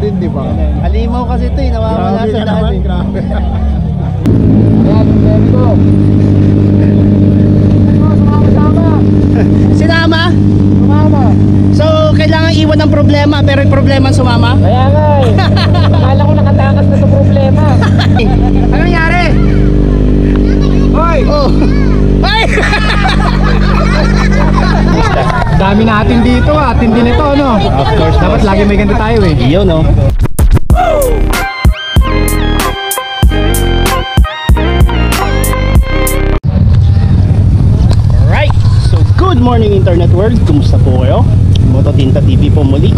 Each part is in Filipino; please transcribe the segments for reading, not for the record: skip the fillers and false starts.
din, di ba? Halimaw kasi ito eh, nawawala sa daan eh. Grabe. Ayan, let's go. Sinama? Sumama. So, kailangan iwan ng problema, pero yung problema sumama? Kaya nga eh. Akala ko nakatakas na sa problema. Ano nangyari? Hoy! Oh! Ay! Dami natin dito ah, tindi nito no? Of course. Dapat lagi may ganito tayo eh. Yun no? Alright! So, good morning internet world. Kumusta po kayo? Mototinta TV po muli.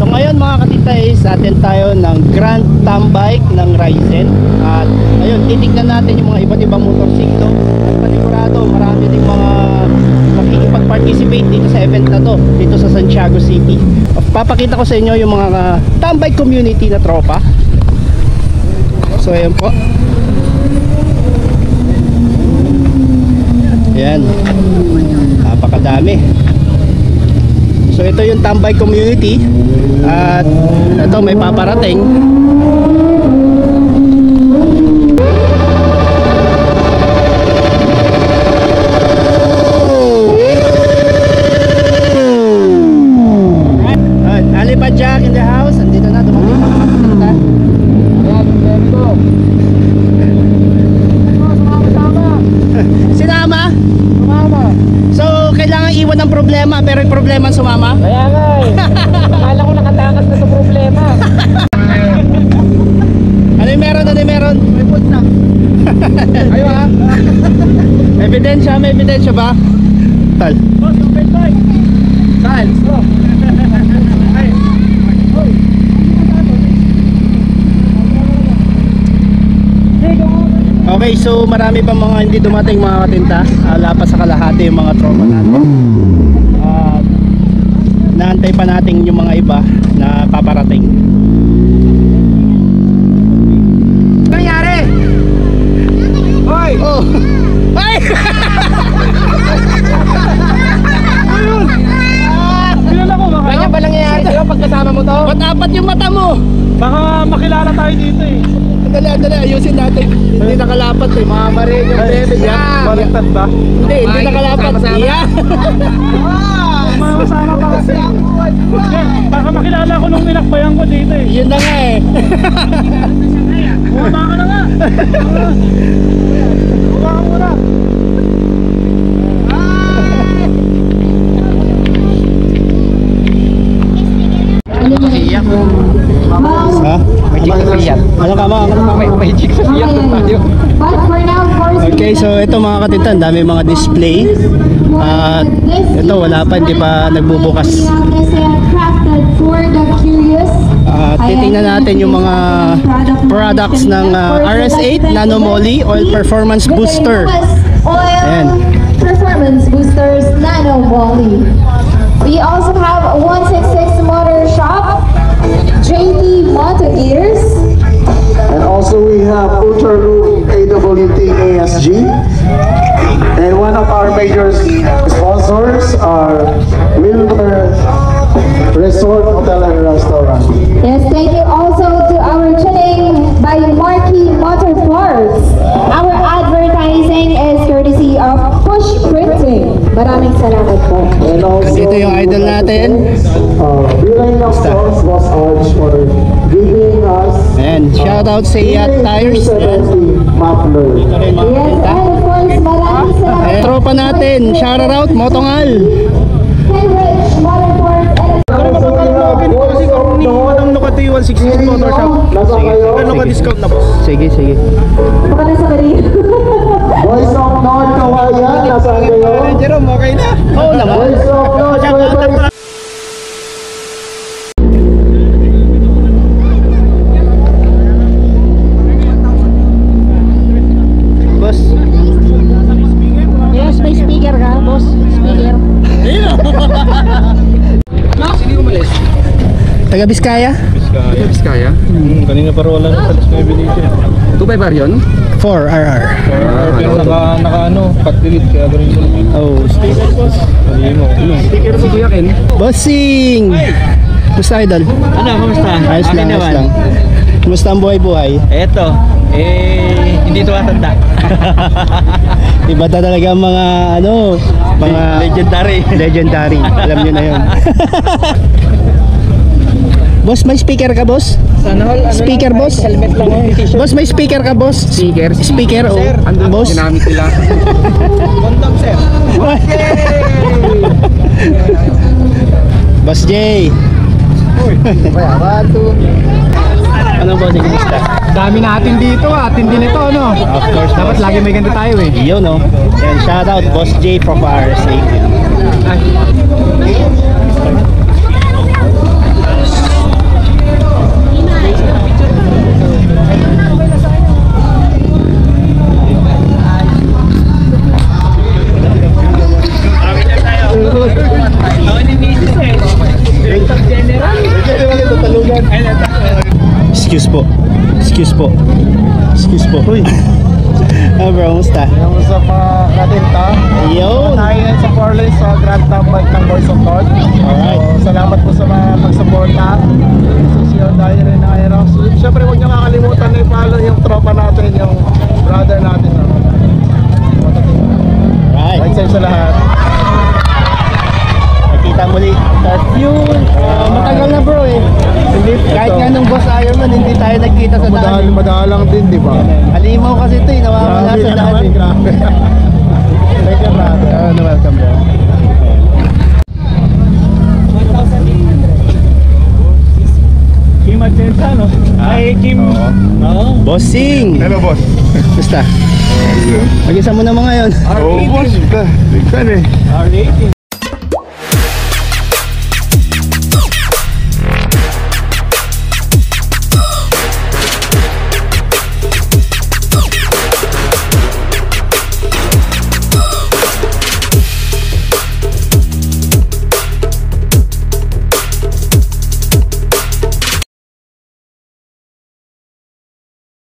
So ngayon mga katinta is attend tayo ng Grand Tambike ng Ryzen. At ayun, titignan natin yung mga iba't ibang motorsiklo. At panigurado, marami din mga makikipag-participate dito sa event na to, dito sa Santiago City. Papakita ko sa inyo yung mga Tambike community na tropa. So ayun po. Ayan, napakadami. So ito yung Tambike community. At ito may paparating. Alipad Jack in the house. Andito na, dumating mga kapatid. Ayan, let's go. Sinama? Sumama. So kailangan iwan ng problema, pero yung problema sumama? Kaya nga eh. Akala ko nakatakas na sa problema. Ano yung meron? Ano yung meron? May punta. Ayo ha. Ebidensya? May ebidensya ba? Tal. Boss, yung bed bike. Tal. Ay. Hoy. Okay, so marami pa mga hindi dumating mga katinta. Wala pa sa kalahati yung mga tropa natin. Naantay pa natin yung mga iba na paparating. Ano nangyari? Hoy! Oh! Ay! Ayun! Kilala ko ba kayo? Ganyan ba nangyayari sa'yo pag kasama mo to? Ba't apat yung mata mo? Baka makilala tayo dito eh. Dali, ayusin natin. Hindi nakalapat eh. Mga marin yung bebe niya. Baliktad ba? Hindi nakalapat. Yeah. Kasama pa kasi. Baka makilala ko nung ninakbayan ko dito eh. Yun na nga eh. Bumaba ka na nga. Bumaba ka muna. Iyak. Ha? May chicks sa siyan. Ano ka ba? May chicks sa siyan doon tayo. Okay, so ito mga katitan, dami mga display. At ito wala pa, hindi pa nagbubukas. Titingnan natin yung mga products ng RS8 Nano Moly Oil Performance Booster. Ayan. Performance Boosters Nano Moly. We also have 166 Motor Shop, JT Moto Gears, And also we have Ultra Loop AWT ASG. And one of our major sponsors are Wilmer Resort Hotel and Restaurant. Yes, thank you also to our tuning by Marquee Motorsports. Our advertising is courtesy of Push Printing. Maraming salamat po. And also Dito yung idol natin. Bilay ng Stars was Arch for giving us Ayan, shoutout sa Yacht Tires. 70 muffler. Ito rin mga Yes, katinta. and of course, maraming salamat. Ayan, tropa natin. Shoutout Motongal. Cambridge Motorsports and Nukati 160 Motor Shop. Ano ka discount na boss? Sige. baka nasa Maria. Voice of North Kawayan, nasaan kayo? Jerome, okay na? Oo naman. Voice of North Kawayan. Boss. Yes, may speaker ka, boss. Speaker. Sino umalis? Taga Biskaya? Biskaya? Kanina pa wala na sa display binigyan. 2.5 yun? 4RR. Pero naka ano, pat-delete kaya ganun sila. Oh, speaker boss. Sabihin mo. Si Kuya Ken. Bossing! Gusto idol? Ano, kamusta? Ayos Akin lang, ayos naman. lang. Kumusta ang buhay-buhay? Eto, hindi tumatanda. Iba na talaga ang mga mga Legendary. legendary. Alam niyo na 'yon. Boss, may speaker ka, boss? Speaker, boss? Helmet lang yung t-shirt. Boss, may speaker ka, boss? Speaker? Speaker, oh. Boss? Ginamit nila. Condom, sir. Boss J. Ano, boss? Kumusta? Dami natin dito ah. Tindi nito, ano? Of course, Dapat boss. lagi may ganito tayo eh. Yun, no? And shout out, Boss J from Fire Safety. Excuse po. Excuse po. Excuse po. Uy. Ah, bro, musta? Kamusta pa katinta? Yo. Tayo ngayon sa Portland sa Grand Tambike ng Boys of Lord. Alright. So, salamat po sa mga pagsuporta. Susiyo tayo rin na Aerox. Siyempre, huwag niyo kakalimutan na i-follow yung tropa natin, yung brother natin. No? Right. Right side sa lahat. Nakita muli. Yun. Matagal na, bro, eh. Hindi, kahit nga nung Boss Ironman, hindi tayo nagkita sa daan. Madalang din, di ba? Halimaw kasi ito, eh. Nawawala sa daan. eh. Grabe. Thank you, brother. Welcome, bro. Kim Atienza, no? Ay, Kim. Bossing! Hello, boss. Basta. Mag-isa mo naman ngayon. Oo, boss. Big fan eh.